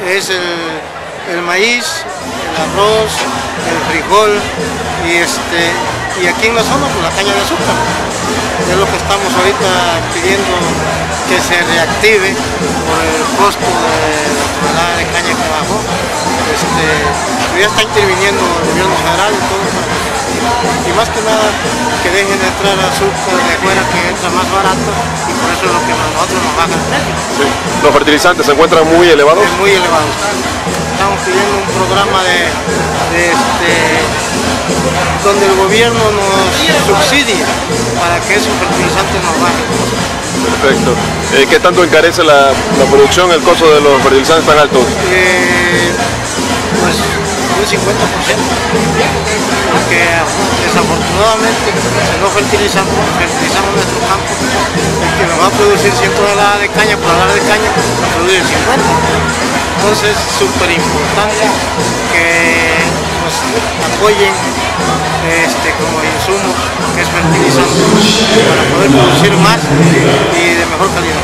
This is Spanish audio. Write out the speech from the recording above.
es el maíz, el arroz, el frijol y aquí en la zona pues, la caña de azúcar. Es lo que estamos ahorita pidiendo que se reactive por el costo de la tonelada de caña que bajó. Ya está interviniendo el gobierno federal y todo y más que nada que dejen de entrar azúcar de fuera que entra más barato y por eso es lo que a nosotros nos baja el precio. Sí. ¿Los fertilizantes se encuentran muy elevados? Muy elevados. Estamos pidiendo un programa donde el gobierno nos subsidia para que esos fertilizantes nos bajen. Perfecto. ¿Qué tanto encarece la producción, el costo de los fertilizantes tan altos? Pues un 50%, porque desafortunadamente si no fertilizamos nuestro campo, el que nos va a producir 100 toneladas de caña por hablar de caña, nos produce 50. Entonces es súper importante que nos apoyen como insumo que es fertilizante para poder producir más y de mejor calidad.